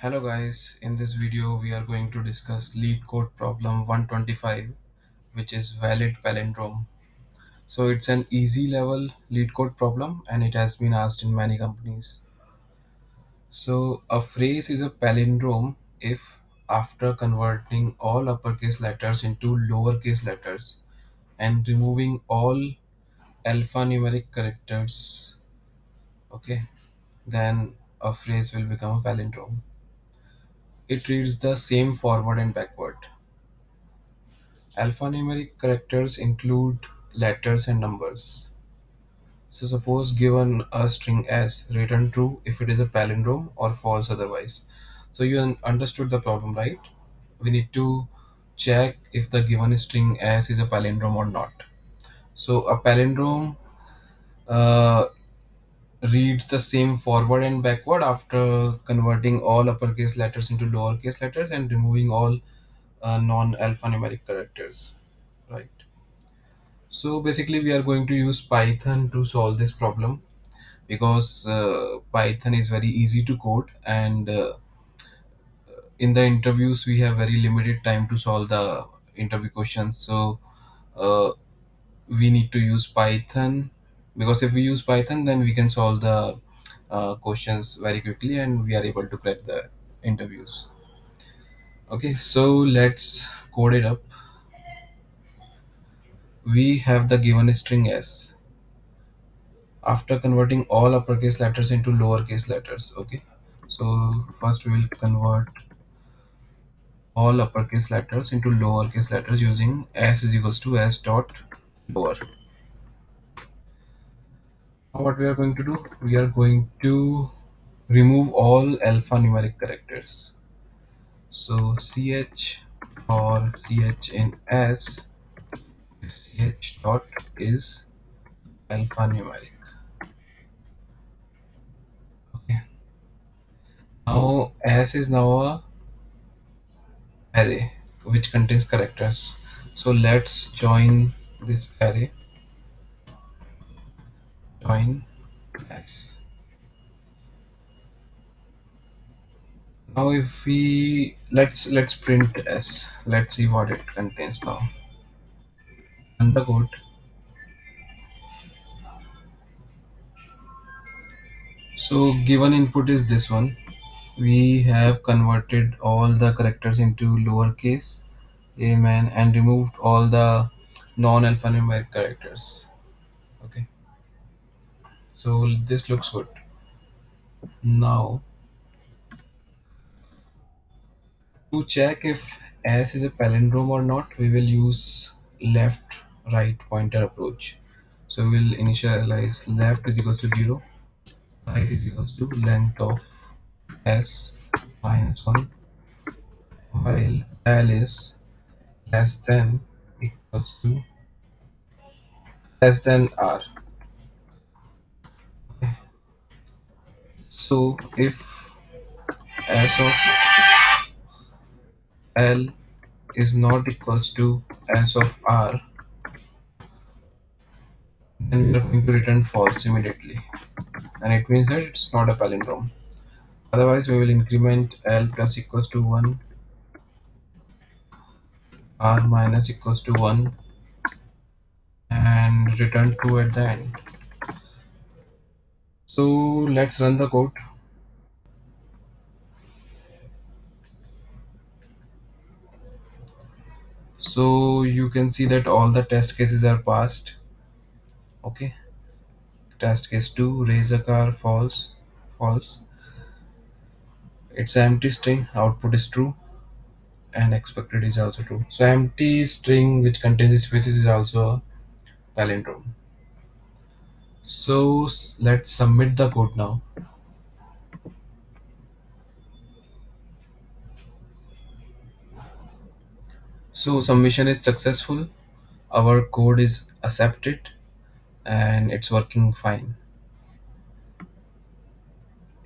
Hello guys, in this video we are going to discuss Leetcode problem 125, which is valid palindrome. So it's an easy level Leetcode problem and it has been asked in many companies. So a phrase is a palindrome if after converting all uppercase letters into lowercase letters and removing all alphanumeric characters, okay, then a phrase will become a palindrome. It reads the same forward and backward. Alphanumeric characters include letters and numbers. So suppose given a string S, return true if it is a palindrome or false otherwise. So you understood the problem, right? We need to check if the given string S is a palindrome or not. So a palindrome uh, reads the same forward and backward after converting all uppercase letters into lowercase letters and removing all non-alphanumeric characters, right? So basically, we are going to use Python to solve this problem because Python is very easy to code, and in the interviews we have very limited time to solve the interview questions. So uh, we need to use Python because if we use Python, then we can solve the questions very quickly, and we are able to crack the interviews. Okay, so let's code it up. We have the given string s after converting all uppercase letters into lowercase letters. Okay, so first we will convert all uppercase letters into lowercase letters using s is equals to s dot lower. Now what we are going to do, we are going to remove all alphanumeric characters. So ch for ch in s, if ch dot is alphanumeric. Okay, now s is now a array which contains characters. So let's join this array, join s. Now if we let's print s, let's see what it contains now. Run the code. So given input is this one. We have converted all the characters into lowercase amen and removed all the non-alphanumeric characters. Okay, so this looks good. Now to check if S is a palindrome or not, we will use left right pointer approach. So we will initialize left is equals to 0, right is equals to length of S minus 1, while L is less than equals to less than R. So if S of L is not equals to S of R, then we are going to return false immediately, and it means that it's not a palindrome. Otherwise, we will increment L plus equals to 1, R minus equals to 1, and return true at the end. So let's run the code. So you can see that all the test cases are passed. Okay, test case 2, raceacar false, false. It's an empty string, output is true, and expected is also true. So empty string which contains spaces is also a palindrome. So let's submit the code now. So submission is successful. Our code is accepted and it's working fine.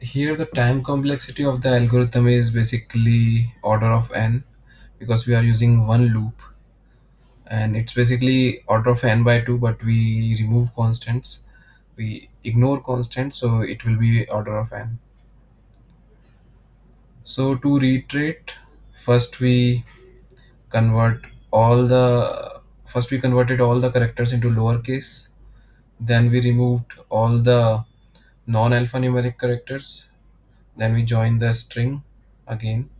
Here the time complexity of the algorithm is basically order of n because we are using one loop, and it's basically order of n by 2, but we remove constants, we ignore constants, so it will be order of n. So to reiterate, first we convert all the first we converted all the characters into lowercase. Then we removed all the non-alphanumeric characters. Then we joined the string again.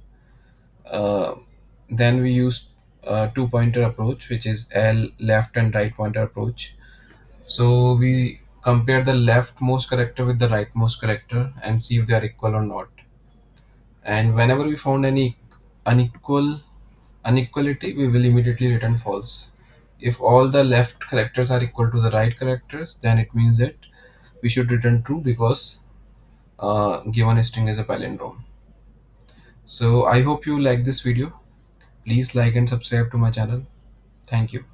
Uh, then we used two pointer approach, which is L left and right pointer approach. So we compare the leftmost character with the rightmost character and see if they are equal or not. And whenever we found any unequal inequality, we will immediately return false. If all the left characters are equal to the right characters, then it means that we should return true because given string is a palindrome. So I hope you like this video. Please like and subscribe to my channel. Thank you.